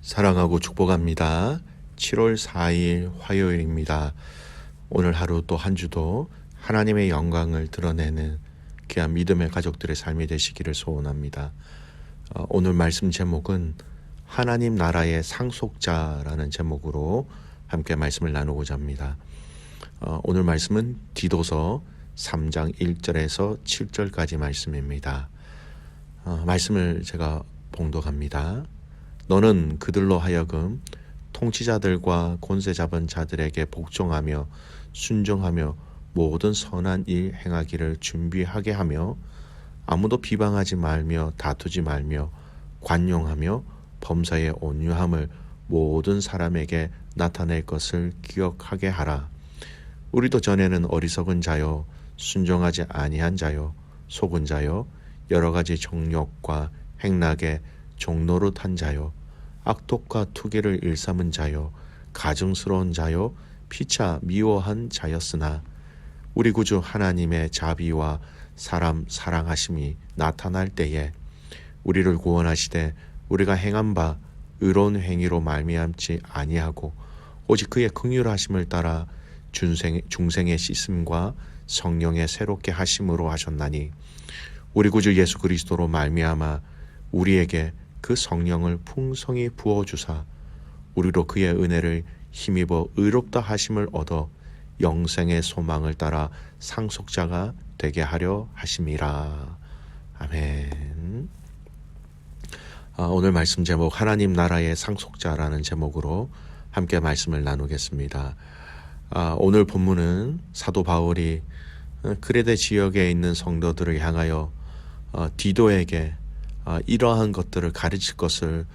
사랑하고 축복합니다. 7월 4일 화요일입니다. 오늘 하루 또 한 주도 하나님의 영광을 드러내는 귀한 믿음의 가족들의 삶이 되시기를 소원합니다. 오늘 말씀 제목은 하나님 나라의 상속자라는 제목으로 함께 말씀을 나누고자 합니다. 오늘 말씀은 디도서 3장 1절에서 7절까지 말씀입니다. 말씀을 제가 봉독합니다. 너는 그들로 하여금 통치자들과 권세 잡은 자들에게 복종하며 순종하며 모든 선한 일 행하기를 준비하게 하며 아무도 비방하지 말며 다투지 말며 관용하며 범사의 온유함을 모든 사람에게 나타낼 것을 기억하게 하라. 우리도 전에는 어리석은 자요 순종하지 아니한 자요 속은 자요 여러 가지 정욕과 행락에 종노릇한 자요 악독과 투기를 일삼은 자요 가증스러운 자요 피차 미워한 자였으나 우리 구주 하나님의 자비와 사람 사랑하심이 나타날 때에 우리를 구원하시되 우리가 행한 바 의로운 행위로 말미암지 아니하고 오직 그의 긍휼하심을 따라 중생의 씻음과 성령의 새롭게 하심으로 하셨나니 우리 구주 예수 그리스도로 말미암아 우리에게 그 성령을 풍성히 부어주사 우리로 그의 은혜를 힘입어 의롭다 하심을 얻어 영생의 소망을 따라 상속자가 되게 하려 하심이라. 아멘. 오늘 말씀 제목 하나님 나라의 상속자라는 제목으로 함께 말씀을 나누겠습니다. 오늘 본문은 사도 바울이 그레데 지역에 있는 성도들을 향하여 디도에게 이러한 것들을 가르칠 것을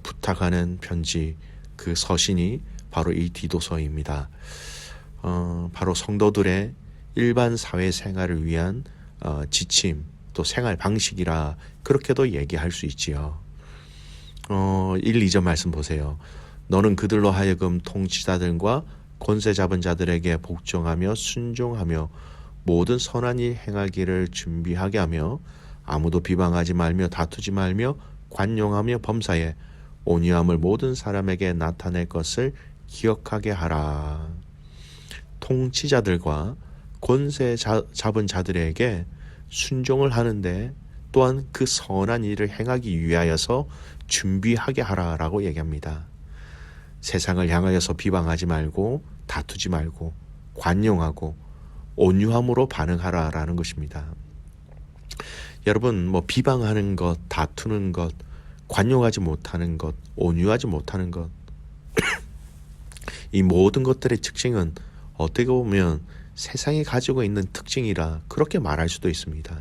부탁하는 편지, 그 서신이 바로 이 디도서입니다. 바로 성도들의 일반 사회생활을 위한 지침, 또 생활 방식이라 그렇게도 얘기할 수 있지요. 1, 2절 말씀 보세요. 너는 그들로 하여금 통치자들과 권세 잡은 자들에게 복종하며 순종하며 모든 선한 일 행하기를 준비하게 하며 아무도 비방하지 말며 다투지 말며 관용하며 범사에 온유함을 모든 사람에게 나타낼 것을 기억하게 하라. 통치자들과 권세 잡은 자들에게 순종을 하는데 또한 그 선한 일을 행하기 위하여서 준비하게 하라라고 얘기합니다. 세상을 향하여서 비방하지 말고 다투지 말고 관용하고 온유함으로 반응하라라는 것입니다. 여러분, 비방하는 것, 다투는 것, 관용하지 못하는 것, 온유하지 못하는 것, 이 모든 것들의 특징은 어떻게 보면 세상이 가지고 있는 특징이라 그렇게 말할 수도 있습니다.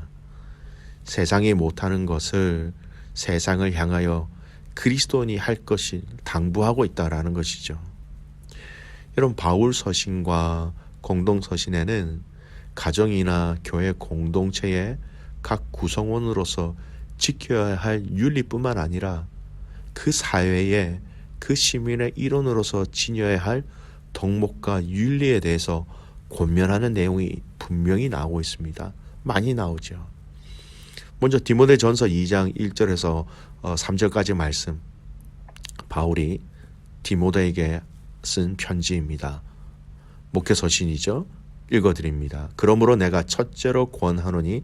세상이 못하는 것을 세상을 향하여 그리스도인이 할 것이 당부하고 있다라는 것이죠. 여러분, 바울 서신과 공동 서신에는 가정이나 교회 공동체의 각 구성원으로서 지켜야 할 윤리뿐만 아니라 그 사회의 그 시민의 일원으로서 지녀야 할 덕목과 윤리에 대해서 권면하는 내용이 분명히 나오고 있습니다. 많이 나오죠. 먼저 디모데전서 2장 1절에서 3절까지 말씀, 바울이 디모데에게 쓴 편지입니다. 목회서신이죠. 읽어드립니다. 그러므로 내가 첫째로 권하노니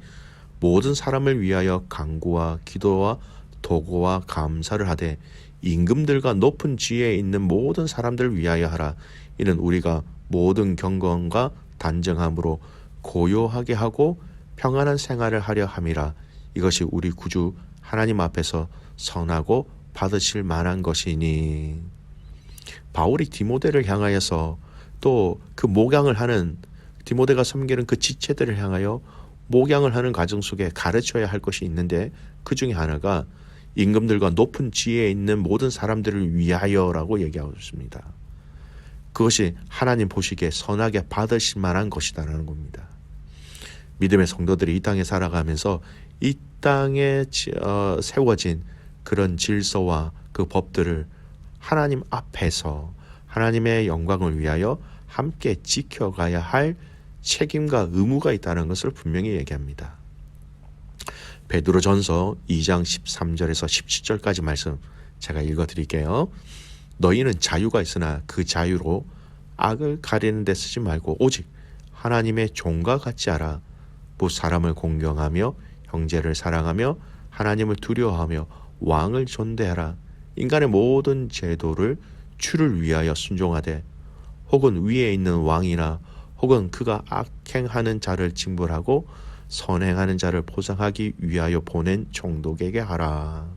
모든 사람을 위하여 간구와 기도와 도구와 감사를 하되 임금들과 높은 지혜에 있는 모든 사람들을 위하여 하라. 이는 우리가 모든 경건과 단정함으로 고요하게 하고 평안한 생활을 하려 함이라. 이것이 우리 구주 하나님 앞에서 선하고 받으실 만한 것이니. 바울이 디모데를 향하여서 또 그 목양을 하는 디모데가 섬기는 그 지체들을 향하여 목양을 하는 과정 속에 가르쳐야 할 것이 있는데 그 중에 하나가 임금들과 높은 지혜에 있는 모든 사람들을 위하여라고 얘기하고 있습니다. 그것이 하나님 보시기에 선하게 받으실 만한 것이다라는 겁니다. 믿음의 성도들이 이 땅에 살아가면서 이 땅에 세워진 그런 질서와 그 법들을 하나님 앞에서 하나님의 영광을 위하여 함께 지켜가야 할 책임과 의무가 있다는 것을 분명히 얘기합니다. 베드로전서 2장 13절에서 17절까지 말씀 제가 읽어드릴게요. 너희는 자유가 있으나 그 자유로 악을 가리는 데 쓰지 말고 오직 하나님의 종과 같이 하라. 무 사람을 공경하며 형제를 사랑하며 하나님을 두려워하며 왕을 존대하라. 인간의 모든 제도를 주를 위하여 순종하되 혹은 위에 있는 왕이나 혹은 그가 악행하는 자를 징벌하고 선행하는 자를 보상하기 위하여 보낸 총독에게 하라.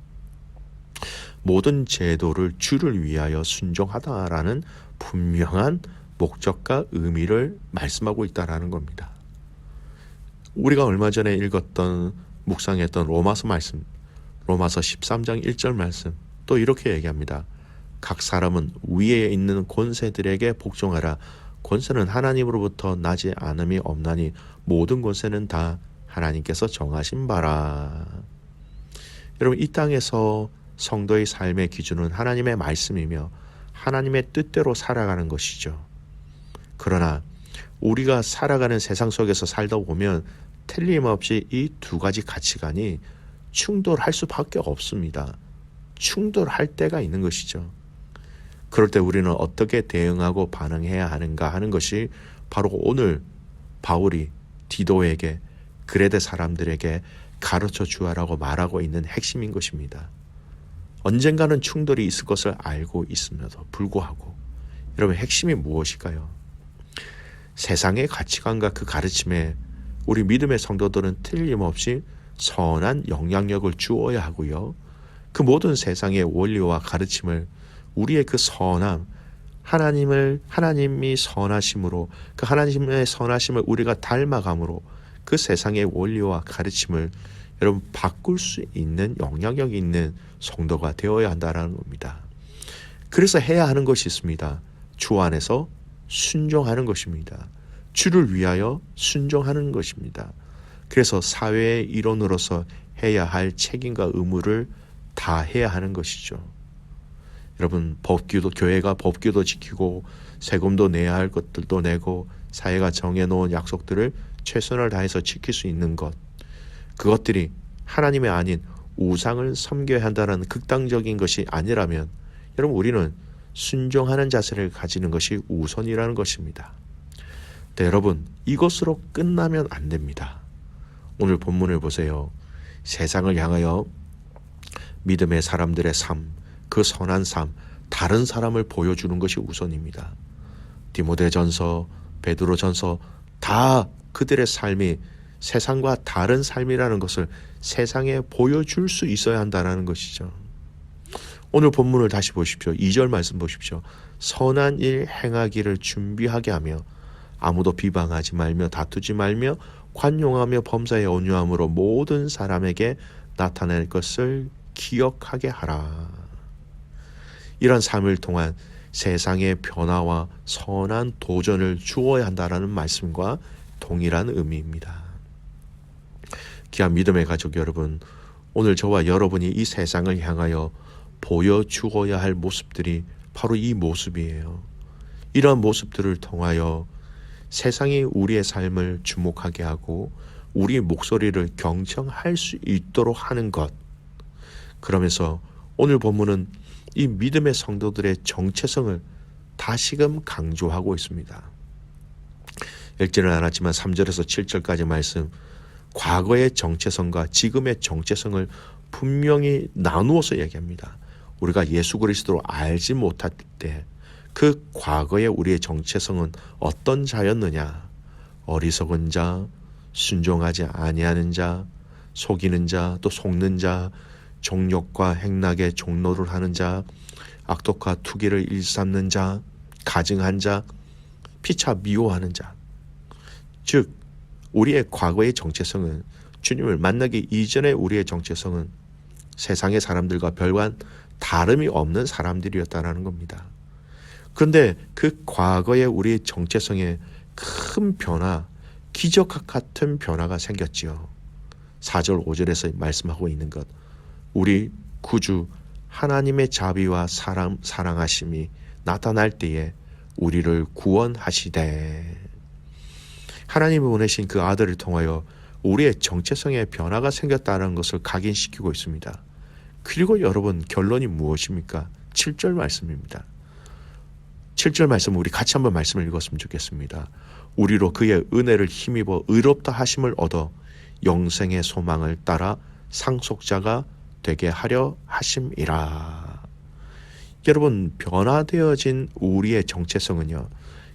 모든 제도를 주를 위하여 순종하다라는 분명한 목적과 의미를 말씀하고 있다라는 겁니다. 우리가 얼마 전에 읽었던 묵상했던 로마서 말씀, 로마서 13장 1절 말씀 또 이렇게 얘기합니다. 각 사람은 위에 있는 권세들에게 복종하라. 권세는 하나님으로부터 나지 않음이 없나니 모든 권세는 다 하나님께서 정하신 바라. 여러분, 이 땅에서 성도의 삶의 기준은 하나님의 말씀이며 하나님의 뜻대로 살아가는 것이죠. 그러나 우리가 살아가는 세상 속에서 살다 보면 틀림없이 이 두 가지 가치관이 충돌할 수밖에 없습니다. 충돌할 때가 있는 것이죠. 그럴 때 우리는 어떻게 대응하고 반응해야 하는가 하는 것이 바로 오늘 바울이 디도에게 그레데 사람들에게 가르쳐 주라고 말하고 있는 핵심인 것입니다. 언젠가는 충돌이 있을 것을 알고 있음에도 불구하고 여러분, 핵심이 무엇일까요? 세상의 가치관과 그 가르침에 우리 믿음의 성도들은 틀림없이 선한 영향력을 주어야 하고요. 그 모든 세상의 원리와 가르침을 우리의 그 선함, 하나님이 선하심으로 그 하나님의 선하심을 우리가 닮아감으로 그 세상의 원리와 가르침을 여러분 바꿀 수 있는 영향력이 있는 성도가 되어야 한다는 겁니다. 그래서 해야 하는 것이 있습니다. 주 안에서 순종하는 것입니다. 주를 위하여 순종하는 것입니다. 그래서 사회의 일원으로서 해야 할 책임과 의무를 다 해야 하는 것이죠. 여러분, 교회가 법규도 지키고 세금도 내야 할 것들도 내고 사회가 정해놓은 약속들을 최선을 다해서 지킬 수 있는 것, 그것들이 하나님의 아닌 우상을 섬겨야 한다는 극단적인 것이 아니라면 여러분, 우리는 순종하는 자세를 가지는 것이 우선이라는 것입니다. 네, 여러분, 이것으로 끝나면 안 됩니다. 오늘 본문을 보세요. 세상을 향하여 믿음의 사람들의 삶, 그 선한 삶, 다른 사람을 보여주는 것이 우선입니다. 디모데전서, 베드로전서 다 그들의 삶이 세상과 다른 삶이라는 것을 세상에 보여줄 수 있어야 한다는 것이죠. 오늘 본문을 다시 보십시오. 2절 말씀 보십시오. 선한 일 행하기를 준비하게 하며 아무도 비방하지 말며 다투지 말며 관용하며 범사에 온유함으로 모든 사람에게 나타낼 것을 기억하게 하라. 이런 삶을 통한 세상의 변화와 선한 도전을 주어야 한다는 말씀과 동일한 의미입니다. 귀한 믿음의 가족 여러분, 오늘 저와 여러분이 이 세상을 향하여 보여주어야 할 모습들이 바로 이 모습이에요. 이러한 모습들을 통하여 세상이 우리의 삶을 주목하게 하고 우리의 목소리를 경청할 수 있도록 하는 것. 그러면서 오늘 본문은 이 믿음의 성도들의 정체성을 다시금 강조하고 있습니다. 읽지는 않았지만 3절에서 7절까지 말씀, 과거의 정체성과 지금의 정체성을 분명히 나누어서 얘기합니다. 우리가 예수 그리스도를 알지 못할 때 그 과거의 우리의 정체성은 어떤 자였느냐? 어리석은 자, 순종하지 아니하는 자, 속이는 자, 또 속는 자, 정욕과 행락의 종로를 하는 자, 악독과 투기를 일삼는 자, 가증한 자, 피차 미워하는 자. 즉 우리의 과거의 정체성은, 주님을 만나기 이전의 우리의 정체성은 세상의 사람들과 별반 다름이 없는 사람들이었다는 겁니다. 그런데 그 과거의 우리의 정체성에 큰 변화, 기적 같은 변화가 생겼지요. 4절 5절에서 말씀하고 있는 것, 우리 구주 하나님의 자비와 사랑하심이 나타날 때에 우리를 구원하시되, 하나님이 보내신 그 아들을 통하여 우리의 정체성에 변화가 생겼다는 것을 각인시키고 있습니다. 그리고 여러분, 결론이 무엇입니까? 7절 말씀입니다. 7절 말씀 우리 같이 한번 말씀을 읽었으면 좋겠습니다. 우리로 그의 은혜를 힘입어 의롭다 하심을 얻어 영생의 소망을 따라 상속자가 되게 하려 하심이라. 여러분, 변화되어진 우리의 정체성은요,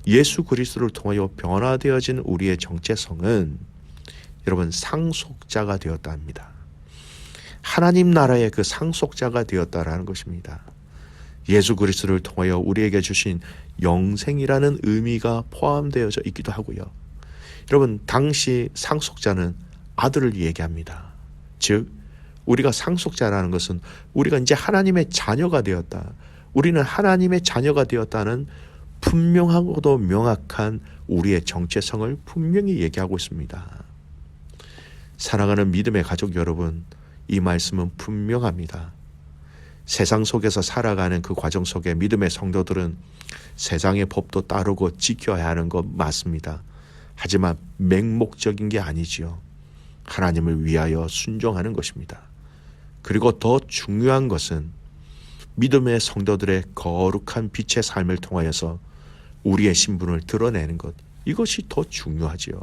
예수 그리스도를 통하여 변화되어진 우리의 정체성은 여러분 상속자가 되었다 합니다. 하나님 나라의 그 상속자가 되었다라는 것입니다. 예수 그리스도를 통하여 우리에게 주신 영생이라는 의미가 포함되어져 있기도 하고요. 여러분, 당시 상속자는 아들을 얘기합니다. 즉 우리가 상속자라는 것은 우리가 이제 하나님의 자녀가 되었다, 우리는 하나님의 자녀가 되었다는 분명하고도 명확한 우리의 정체성을 분명히 얘기하고 있습니다. 사랑하는 믿음의 가족 여러분, 이 말씀은 분명합니다. 세상 속에서 살아가는 그 과정 속에 믿음의 성도들은 세상의 법도 따르고 지켜야 하는 것 맞습니다. 하지만 맹목적인 게 아니지요. 하나님을 위하여 순종하는 것입니다. 그리고 더 중요한 것은 믿음의 성도들의 거룩한 빛의 삶을 통하여서 우리의 신분을 드러내는 것, 이것이 더 중요하지요.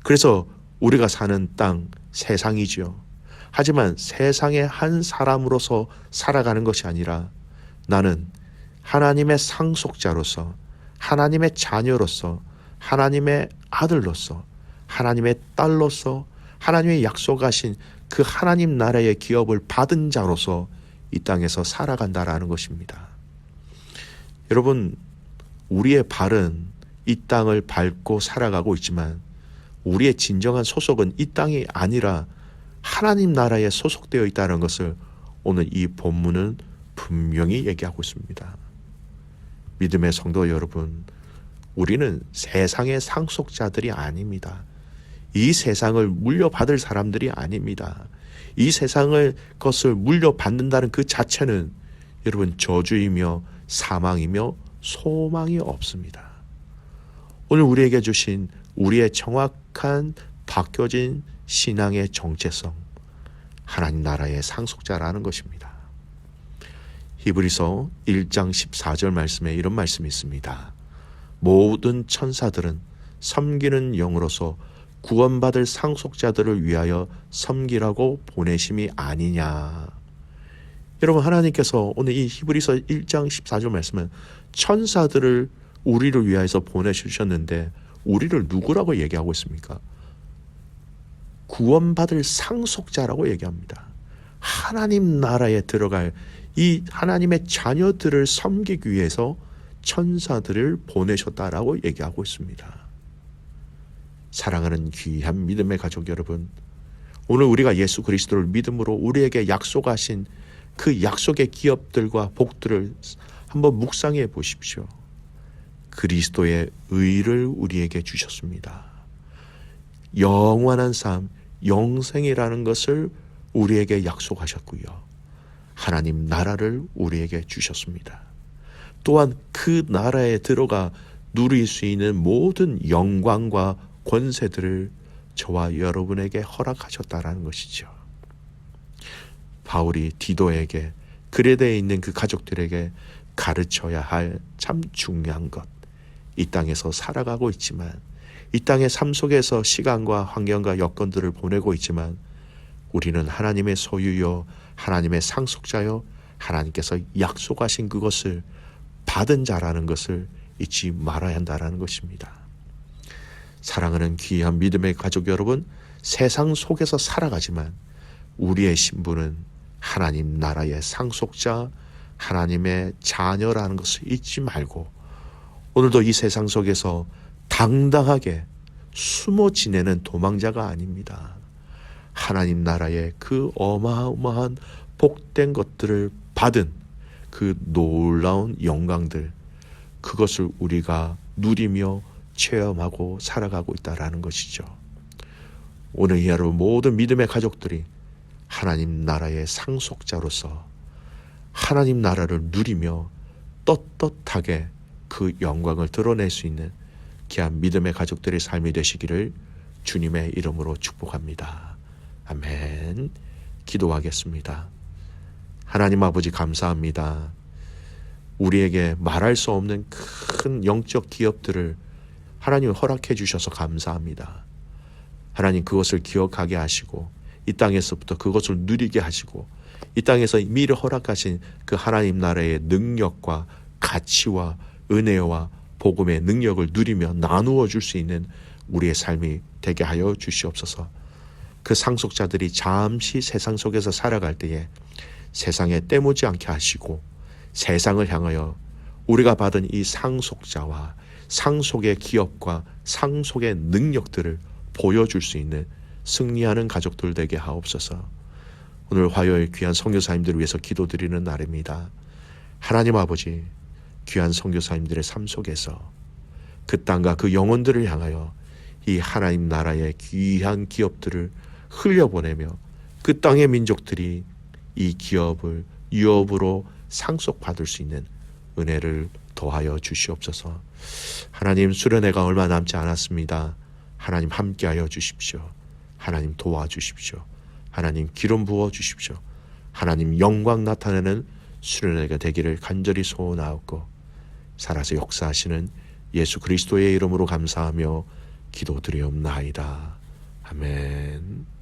그래서 우리가 사는 땅, 세상이지요. 하지만 세상의 한 사람으로서 살아가는 것이 아니라 나는 하나님의 상속자로서, 하나님의 자녀로서, 하나님의 아들로서, 하나님의 딸로서, 하나님의 약속하신 그 하나님 나라의 기업을 받은 자로서 이 땅에서 살아간다라는 것입니다. 여러분, 우리의 발은 이 땅을 밟고 살아가고 있지만 우리의 진정한 소속은 이 땅이 아니라 하나님 나라에 소속되어 있다는 것을 오늘 이 본문은 분명히 얘기하고 있습니다. 믿음의 성도 여러분, 우리는 세상의 상속자들이 아닙니다. 이 세상을 물려받을 사람들이 아닙니다. 이 세상을 것을 물려받는다는 그 자체는 여러분 저주이며 사망이며 소망이 없습니다. 오늘 우리에게 주신 우리의 정확한 바뀌어진 신앙의 정체성, 하나님 나라의 상속자라는 것입니다. 히브리서 1장 14절 말씀에 이런 말씀이 있습니다. 모든 천사들은 섬기는 영으로서 구원받을 상속자들을 위하여 섬기라고 보내심이 아니냐. 여러분, 하나님께서 오늘 이 히브리서 1장 14절 말씀은 천사들을 우리를 위하여서 보내주셨는데 우리를 누구라고 얘기하고 있습니까? 구원받을 상속자라고 얘기합니다. 하나님 나라에 들어갈 이 하나님의 자녀들을 섬기기 위해서 천사들을 보내셨다라고 얘기하고 있습니다. 사랑하는 귀한 믿음의 가족 여러분, 오늘 우리가 예수 그리스도를 믿음으로 우리에게 약속하신 그 약속의 기업들과 복들을 한번 묵상해 보십시오. 그리스도의 의를 우리에게 주셨습니다. 영원한 삶, 영생이라는 것을 우리에게 약속하셨고요. 하나님 나라를 우리에게 주셨습니다. 또한 그 나라에 들어가 누릴 수 있는 모든 영광과 권세들을 저와 여러분에게 허락하셨다라는 것이죠. 바울이 디도에게, 그레데에 있는 그 가족들에게 가르쳐야 할 참 중요한 것, 이 땅에서 살아가고 있지만, 이 땅의 삶 속에서 시간과 환경과 여건들을 보내고 있지만 우리는 하나님의 소유요, 하나님의 상속자요, 하나님께서 약속하신 그것을 받은 자라는 것을 잊지 말아야 한다는 것입니다. 사랑하는 귀한 믿음의 가족 여러분, 세상 속에서 살아가지만 우리의 신분은 하나님 나라의 상속자, 하나님의 자녀라는 것을 잊지 말고 오늘도 이 세상 속에서 당당하게 숨어 지내는 도망자가 아닙니다. 하나님 나라의 그 어마어마한 복된 것들을 받은 그 놀라운 영광들, 그것을 우리가 누리며 체험하고 살아가고 있다라는 것이죠. 오늘 이 하루 모든 믿음의 가족들이 하나님 나라의 상속자로서 하나님 나라를 누리며 떳떳하게 그 영광을 드러낼 수 있는 귀한 믿음의 가족들의 삶이 되시기를 주님의 이름으로 축복합니다. 아멘. 기도하겠습니다. 하나님 아버지 감사합니다. 우리에게 말할 수 없는 큰 영적 기업들을 하나님 허락해 주셔서 감사합니다. 하나님 그것을 기억하게 하시고 이 땅에서부터 그것을 누리게 하시고 이 땅에서 미리 허락하신 그 하나님 나라의 능력과 가치와 은혜와 복음의 능력을 누리며 나누어 줄 수 있는 우리의 삶이 되게 하여 주시옵소서. 그 상속자들이 잠시 세상 속에서 살아갈 때에 세상에 때묻지 않게 하시고 세상을 향하여 우리가 받은 이 상속자와 상속의 기업과 상속의 능력들을 보여줄 수 있는 승리하는 가족들 되게 하옵소서. 오늘 화요일 귀한 선교사님들을 위해서 기도드리는 날입니다. 하나님 아버지, 귀한 선교사님들의 삶 속에서 그 땅과 그 영혼들을 향하여 이 하나님 나라의 귀한 기업들을 흘려보내며 그 땅의 민족들이 이 기업을 유업으로 상속받을 수 있는 은혜를 더하여 주시옵소서. 하나님, 수련회가 얼마 남지 않았습니다. 하나님 함께하여 주십시오. 하나님 도와주십시오. 하나님 기름 부어 주십시오. 하나님 영광 나타내는 수련회가 되기를 간절히 소원하옵고 살아서 역사하시는 예수 그리스도의 이름으로 감사하며 기도드리옵나이다. 아멘.